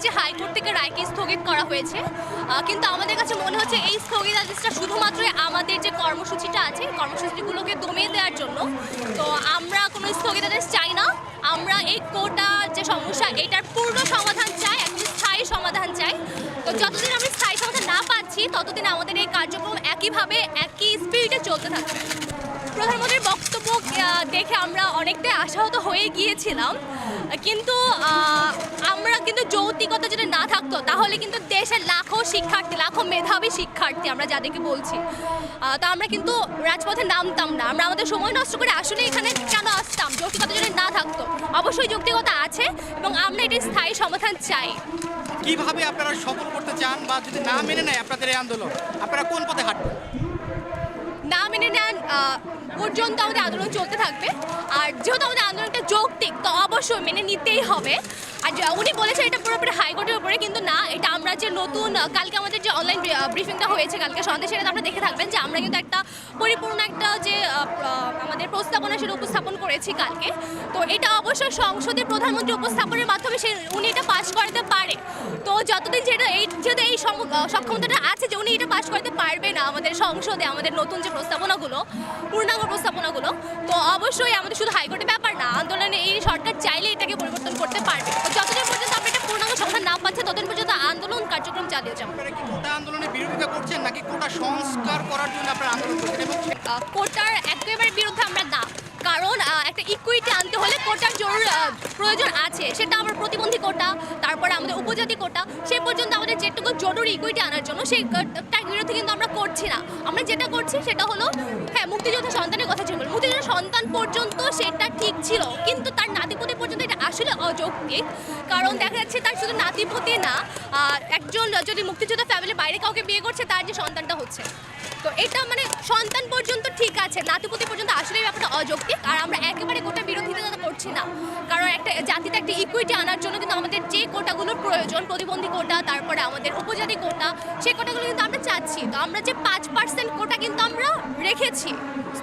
যে হাইকোর্ট থেকে রায়কে স্থগিত করা হয়েছে, কিন্তু আমাদের কাছে মনে হচ্ছে এই স্থগিতাদেশটা শুধুমাত্রই আমাদের যে কর্মসূচিটা আছে কর্মসূচিগুলোকে দমিয়ে দেওয়ার জন্য। তো আমরা কোনো স্থগিতাদেশ চাই না, আমরা এই কোটার যে সমস্যা এটার পূর্ণ সমাধান চাই, একটি স্থায়ী সমাধান চাই। তো যতদিন আমরা স্থায়ী সমাধান না পাচ্ছি ততদিন আমাদের এই কার্যক্রম একইভাবে একই স্পিরিটে চলতে থাকবে। প্রধানমন্ত্রীর বক্তব্য দেখে আমরা অনেকটাই আশাহত হয়ে গিয়েছিলাম, কিন্তু আমরা কিন্তু যৌক্তিকতা যদি না থাকতো তাহলে কিন্তু দেশের লাখো শিক্ষার্থী, লাখো মেধাবী শিক্ষার্থী আমরা যাদেরকে বলছি, তা আমরা কিন্তু রাজপথে নামতাম না। আমরা আমাদের সময় নষ্ট করে আসলে এখানে কেন আসতাম? যৌক্তিকতা যদি না থাকতো। অবশ্যই যৌক্তিকতা আছে এবং আমরা এটি স্থায়ী সমাধান চাই। কিভাবে আপনারা সফল করতে চান, বা যদি না মেনে নেয় আপনাদের এই আন্দোলন, আপনারা কোন পথে হাঁটবেন? না মেনে নেন পর্যন্ত আমাদের আন্দোলন চলতে থাকবে। আর যেহেতু আমাদের আন্দোলনটা যৌক্তিক, তো অবশ্যই মেনে নিতেই হবে। আর উনি বলেছেন এটা পুরোপুরি হাইকোর্টের উপরে, কিন্তু না, এটা আমরা যে নতুন কালকে আমাদের যে অনলাইন ব্রিফিংটা হয়েছে কালকে সন্ধ্যে, সেটা আমরা দেখে থাকবেন যে আমরা কিন্তু একটা পরিপূর্ণ একটা যে আমাদের প্রস্তাবনা সেটা উপস্থাপন করেছি কালকে। তো এটা অবশ্যই সংসদের প্রধানমন্ত্রী উপস্থাপনের মাধ্যমে উনি এটা পাশ করাতে পারে। তো যতদিন যেহেতু এই সক্ষমতাটা আছে যে উনি এটা পাশ করতে পারবে না আমাদের সংসদে আমাদের নতুন যে প্রস্তাবনাগুলো, পূর্ণাঙ্গ প্রস্তাবনাগুলো, তো অবশ্যই আমাদের শুধু হাইকোর্টের ব্যাপার না, আন্দোলনে এই সরকার চাইলে এটাকে পরিবর্তন করতে পারবে। যতদিন পর্যন্ত আমরা এটা পূর্ণাঙ্গ সমাধান না পাচ্ছি ততদিন পর্যন্ত আন্দোলন কার্যক্রম চালিয়ে যাবো। আপনারা কি কোটা আন্দোলনের বিরোধিতা করছেন, নাকি কোটা সংস্কার করার জন্য আপনারা আন্দোলন করছেন? এবং কোটার একেবারে বিরুদ্ধে আমরা না, কারণ একটা ইকুইটি আনতে হলে কোটার প্রয়োজন আছে। সেটা আমার প্রতিবন্ধী কোটা, তারপরে আমাদের উপজাতি কোটা, সে পর্যন্ত আমাদের যেটুকু জরুরি ইকুইটি আনার জন্য সেই তার বিরুদ্ধে কিন্তু আমরা করছি না। আমরা যেটা করছি সেটা হলো, হ্যাঁ, মুক্তিযোদ্ধা সন্তানের কথা ছিল, মুক্তিযোদ্ধা সন্তান পর্যন্ত সেটা ঠিক ছিল, কিন্তু তার নাতিপতি পর্যন্ত এটা আসলে অযৌক্তিক। কারণ দেখা যাচ্ছে তার শুধু নাতিপতি না, একজন যদি মুক্তিযোদ্ধা ফ্যামিলির বাইরে কাউকে বিয়ে করছে তার যে সন্তানটা হচ্ছে, তো এটা মানে সন্তান পর্যন্ত ঠিক আছে, নাতিপতি পর্যন্ত আসলে ব্যাপারটা অযৌক্তিক। আর আমরা একেবারে কোটা বিরোধিতা করছি না, কারণ একটা জাতিতে একটা ইকুইটি আনার জন্য কিন্তু আমাদের যে কোটাগুলোর প্রয়োজন, প্রতিবন্ধী কোটা, তারপরে আমাদের উপজাতি কোটা, সেই কোটাগুলো কিন্তু আমরা চাচ্ছি। তো আমরা যে 5% কোটা কিন্তু আমরা রেখেছি,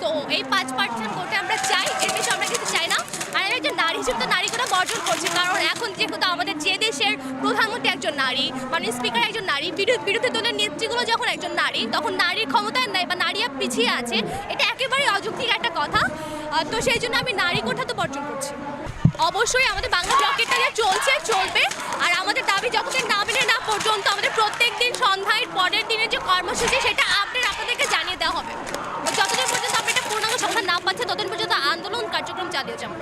তো এই 5% কোটা আমরা চাই, এর বেশি আমরা কিন্তু চাই না। আর আমি একজন নারী হিসেবে তো নারী কোটা বর্জন করছি, কারণ এখন যেহেতু আমাদের যে দেশের প্রধানমন্ত্রী একজন নারী, মানে স্পিকার একজন নারী, বিরোধী দলের নেত্রীগুলো যখন একজন নারী, তখন নারীর ক্ষমতায় নাই বা নারীরা পিছিয়ে আছে, এটা একেবারে অযৌক্তিক একটা কথা। তো সেই জন্য আমি নারী কোটা তো বর্জন করছি। অবশ্যই আমাদের বাংলা ব্লকেটটা যে চলবে, আর আমাদের দাবি যতদিন না মেনে না পর্যন্ত আমাদের প্রত্যেক দিন সন্ধ্যায় পরের দিনের যে কর্মসূচি সেটা আপনাদেরকে জানিয়ে দেওয়া হবে। যতদিন পর্যন্ত আমরা এটা পূর্ণাঙ্গ সমাধান না পাচ্ছি ততদিন পর্যন্ত আন্দোলন কার্যক্রম চালিয়ে যাবো।